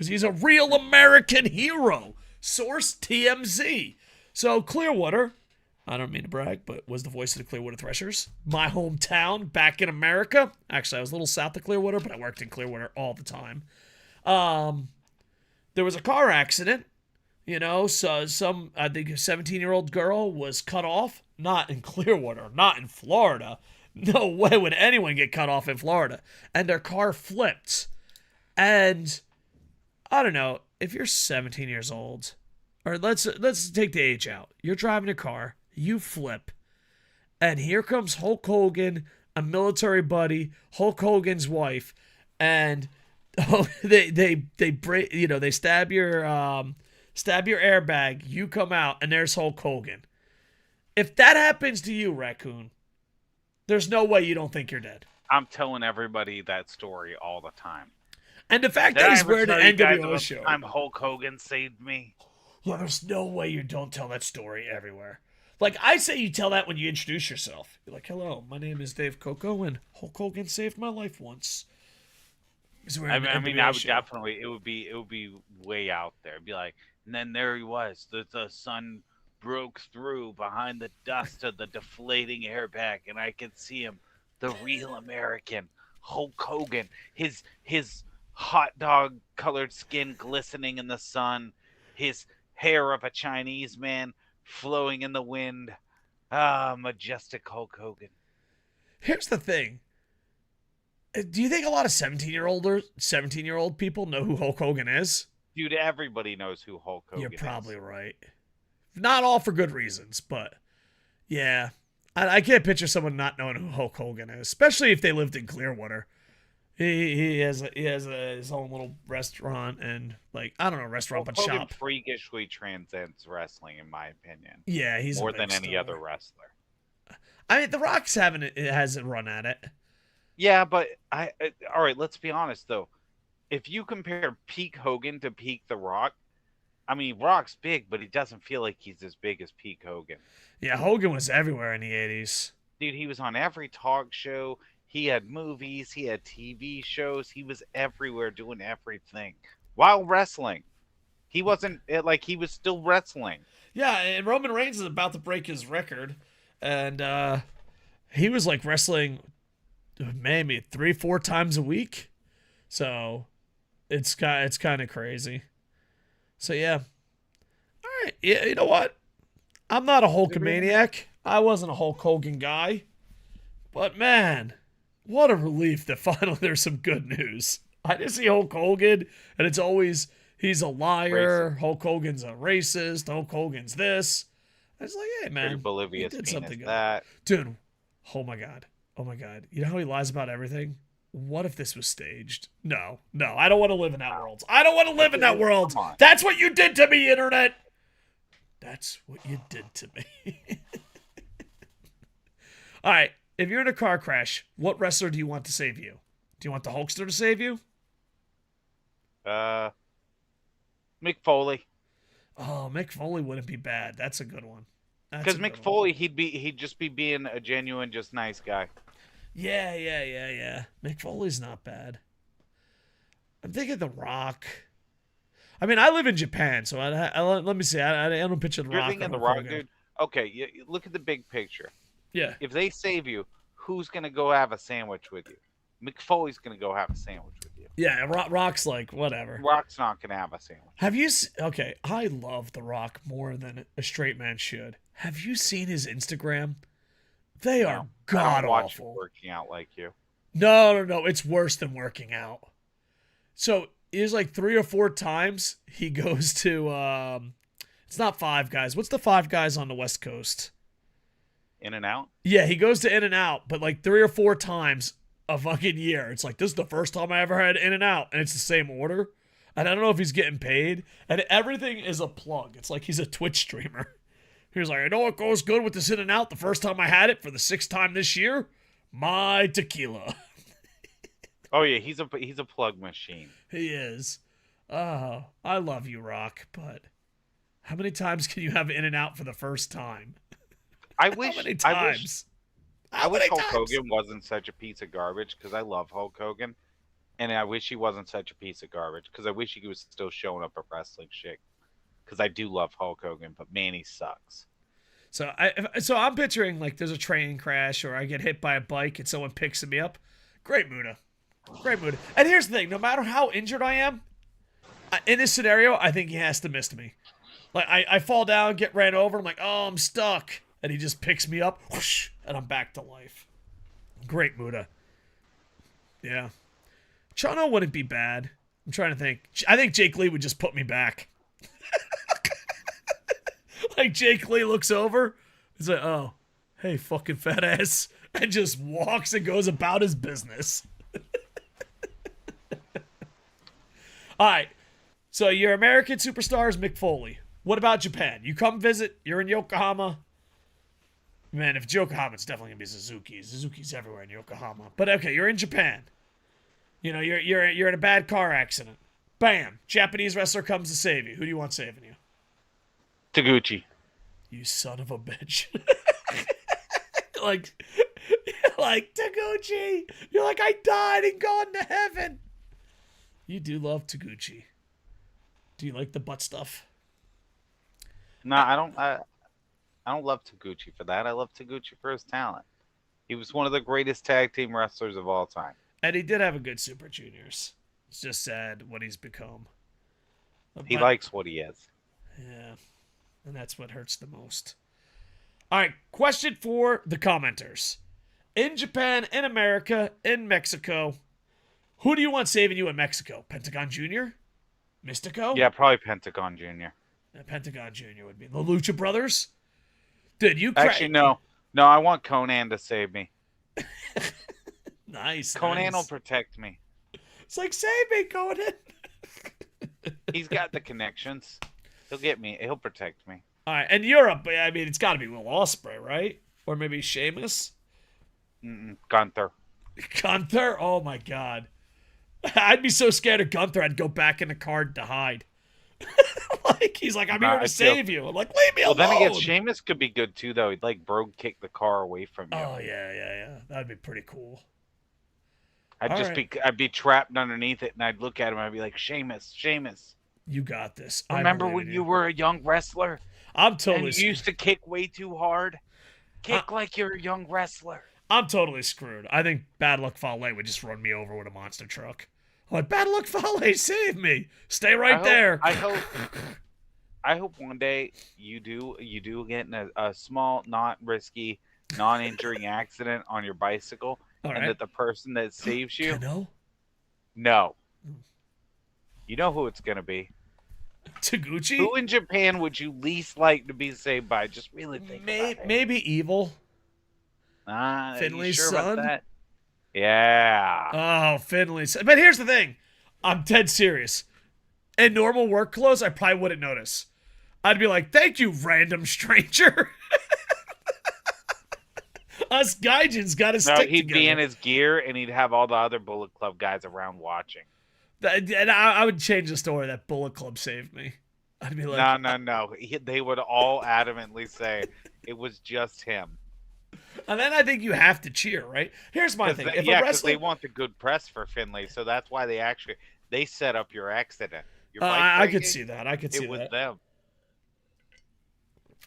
because he's a real American hero. Source TMZ. So Clearwater, I don't mean to brag, but was the voice of the Clearwater Threshers. My hometown back in America. Actually, I was a little south of Clearwater, but I worked in Clearwater all the time. There was a car accident. So I think a 17-year-old girl was cut off. Not in Clearwater, not in Florida. No way would anyone get cut off in Florida. And their car flipped. And I don't know, if you're 17 years old, or let's take the age out. You're driving a car, you flip, and here comes Hulk Hogan, a military buddy, Hulk Hogan's wife, and they break, they stab your airbag, you come out, and there's Hulk Hogan. If that happens to you, Raccoon, there's no way you don't think you're dead. I'm telling everybody that story all the time. And the fact that he's wearing an NWO show. I'm Hulk Hogan saved me. Yeah, there's no way you don't tell that story everywhere. Like, I say you tell that when you introduce yourself. You're like, hello, my name is Dave Koco, and Hulk Hogan saved my life once. I would definitely, it would be way out there. It'd be like, and then there he was. The sun broke through behind the dust of the deflating airbag, and I could see him, the real American, Hulk Hogan. His hot dog colored skin glistening in the sun, his hair of a Chinese man flowing in the wind. Majestic Hulk Hogan. Here's the thing. Do you think a lot of 17-year-old people know who Hulk Hogan is? Dude, everybody knows who Hulk Hogan is. You're probably right. Not all for good reasons, but yeah. I can't picture someone not knowing who Hulk Hogan is, especially if they lived in Clearwater. He has his own little restaurant and restaurant but Hogan shop. Freakishly transcends wrestling, in my opinion. Yeah, he's more than any other wrestler. I mean, The Rock's hasn't run at it. Yeah, but all right. Let's be honest though. If you compare peak Hogan to peak The Rock, I mean, Rock's big, but he doesn't feel like he's as big as peak Hogan. Yeah, Hogan was everywhere in the 80s. Dude, he was on every talk show. He had movies. He had TV shows. He was everywhere doing everything while wrestling. He wasn't he was still wrestling. Yeah, and Roman Reigns is about to break his record. And he was wrestling maybe 3-4 times a week. So it's kind of crazy. So yeah. All right. Yeah, you know what? I'm not a Hulkamaniac. I wasn't a Hulk Hogan guy. But man, what a relief that finally there's some good news. I just see Hulk Hogan, and it's always, he's a liar. Racist. Hulk Hogan's a racist. Hulk Hogan's this. I was like, hey, man. He did something good. That. Dude, oh my God. Oh my God. You know how he lies about everything? What if this was staged? No, I don't want to live in that world. I don't want to live in that world. That's what you did to me, Internet. That's what you did to me. All right. If you're in a car crash, what wrestler do you want to save you? Do you want the Hulkster to save you? Mick Foley. Oh, Mick Foley wouldn't be bad. That's a good one. Because Mick Foley, he'd just be being a genuine, just nice guy. Yeah. Mick Foley's not bad. I'm thinking The Rock. I mean, I live in Japan, so let me see. I don't picture The Rock. You're thinking The Rock, dude? Okay, you look at the big picture. Yeah. If they save you, who's going to go have a sandwich with you? Mick Foley's going to go have a sandwich with you. Yeah, Rock's whatever. Rock's not going to have a sandwich. Have you... Okay, I love The Rock more than a straight man should. Have you seen his Instagram? They are god-awful. Working out like you. No. It's worse than working out. So, there's 3 or 4 times he goes to... it's not Five Guys. What's the Five Guys on the West Coast? In-N-Out? Yeah, he goes to In-N-Out, but 3 or 4 times a fucking year. It's this is the first time I ever had In-N-Out, and it's the same order. And I don't know if he's getting paid. And everything is a plug. It's he's a Twitch streamer. He's I know what goes good with this In-N-Out the first time I had it for the 6th time this year? My tequila. Oh, yeah, he's a plug machine. He is. Oh, I love you, Rock, but how many times can you have In-N-Out for the first time? I wish Hulk Hogan wasn't such a piece of garbage because I love Hulk Hogan. And I wish he wasn't such a piece of garbage because I wish he was still showing up at wrestling shit. Because I do love Hulk Hogan, but man, he sucks. So I'm picturing like there's a train crash or I get hit by a bike and someone picks me up. Great Muda. Great Muda. And here's the thing, no matter how injured I am, in this scenario, I think he has to miss me. Like I fall down, get ran over, I'm like, oh, I'm stuck. And he just picks me up, whoosh, and I'm back to life. Great Muda. Yeah. Chano wouldn't be bad. I'm trying to think. I think Jake Lee would just put me back. Like Jake Lee looks over, he's like, oh, hey, fucking fat ass, and just walks and goes about his business. All right, so your American superstars, Mick Foley. What about Japan? You come visit, you're in Yokohama. Man, if it's Yokohama, it's definitely going to be Suzuki. Suzuki's everywhere in Yokohama. But okay, you're in Japan. You know, you're in a bad car accident. Bam, Japanese wrestler comes to save you. Who do you want saving you? Taguchi. You son of a bitch. like Taguchi. You're like, I died and gone to heaven. You do love Taguchi. Do you like the butt stuff? No, I don't. I don't love Taguchi for that. I love Taguchi for his talent. He was one of the greatest tag team wrestlers of all time. And he did have a good Super Juniors. It's just sad what he's become. He likes what he is. Yeah. And that's what hurts the most. All right, question for the commenters. In Japan, in America, in Mexico, who do you want saving you in Mexico? Pentagon Jr.? Mystico? Yeah, probably Pentagon Jr. Yeah, Pentagon Jr. would be. The Lucha Brothers? Dude, you Actually, no. No, I want Conan to save me. Nice. Conan will protect me. It's like, save me, Conan. He's got the connections. He'll get me. He'll protect me. All right, and Europe, I mean, it's got to be Will Ospreay, right? Or maybe Sheamus? Gunther. Gunther? Oh, my God. I'd be so scared of Gunther, I'd go back in the card to hide. Like, he's like, I'm here to save you. I'm like, leave me alone. Well, then again, Sheamus could be good, too, though. He'd, like, brogue kick the car away from you. Oh, yeah. That'd be pretty cool. I'd be trapped underneath it, and I'd look at him, and I'd be like, Sheamus. You got this. Remember when you were a young wrestler? I'm totally and you used to kick way too hard? Kick like you're a young wrestler. I'm totally screwed. I think Bad Luck Fale would just run me over with a monster truck. I'm like, Bad Luck Fale, save me. Stay right there. I hope one day you do get in a small, not risky, non-injuring accident on your bicycle, and that the person that saves you... No. You know who it's going to be. Taguchi? Who in Japan would you least like to be saved by? Just really think about it. Maybe Evil. Finley's son? About that? Yeah. Oh, Finley's son. But here's the thing. I'm dead serious. In normal work clothes, I probably wouldn't notice. I'd be like, thank you, random stranger. Us Gaijins got to stick together. He'd be in his gear, and he'd have all the other Bullet Club guys around watching. And I would change the story that Bullet Club saved me. I'd be like, no. They would all adamantly say it was just him. And then I think you have to cheer, right? Here's my thing. Because they want the good press for Finley, so that's why they set up your accident. I could see that. It was them.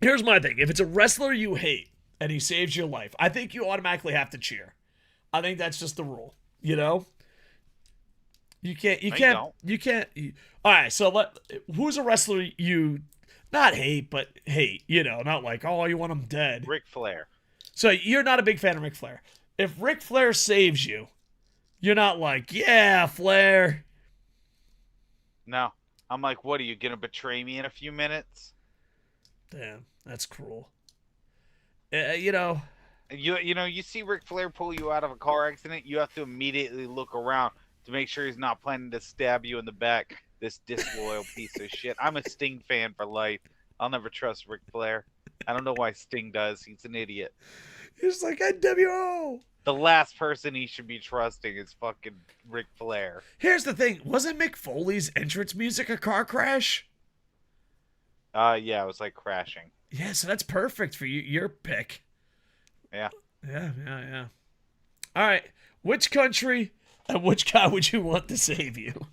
Here's my thing. If it's a wrestler you hate and he saves your life, I think you automatically have to cheer. I think that's just the rule, you know? You can't. All right, so who's a wrestler you not hate, but hate? You know, not like, oh, you want him dead. Ric Flair. So you're not a big fan of Ric Flair. If Ric Flair saves you, you're not like, yeah, Flair. No, I'm like, what are you gonna betray me in a few minutes? Damn, that's cruel. You know. You see Ric Flair pull you out of a car accident, you have to immediately look around to make sure he's not planning to stab you in the back, this disloyal piece of shit. I'm a Sting fan for life. I'll never trust Ric Flair. I don't know why Sting does. He's an idiot. He's like, NWO. The last person he should be trusting is fucking Ric Flair. Here's the thing. Wasn't Mick Foley's entrance music a car crash? Yeah, it was like crashing. Yeah, so that's perfect for you. Your pick. Yeah. Yeah. All right. Which country And which guy would you want to save you?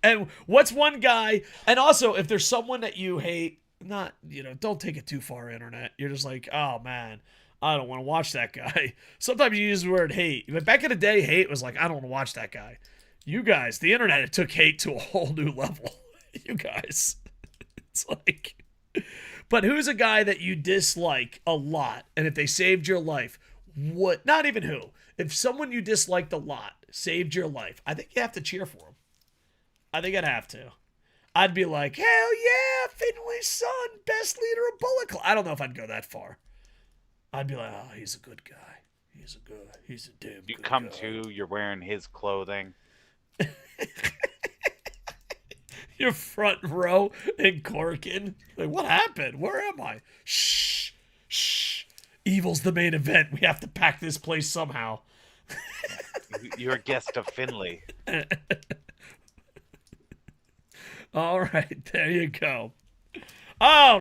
And what's one guy? And also, if there's someone that you hate, not, don't take it too far, internet. You're just like, oh man, I don't want to watch that guy. Sometimes you use the word hate. But back in the day, hate was like, I don't want to watch that guy. You guys, the internet, it took hate to a whole new level. You guys. It's like, but who's a guy that you dislike a lot? And if they saved your life, what? Not even who. If someone you disliked a lot saved your life, I think you have to cheer for him. I think I'd have to. I'd be like, hell yeah, Finley's son, best leader of Bullet Club. I don't know if I'd go that far. I'd be like, oh, he's a good guy. He's a damn good guy. You come to, you're wearing his clothing. Your front row in Corkin. Like, what happened? Where am I? Shh. Evil's the main event. We have to pack this place somehow. You're a guest of Finley. All right, there you go. Oh,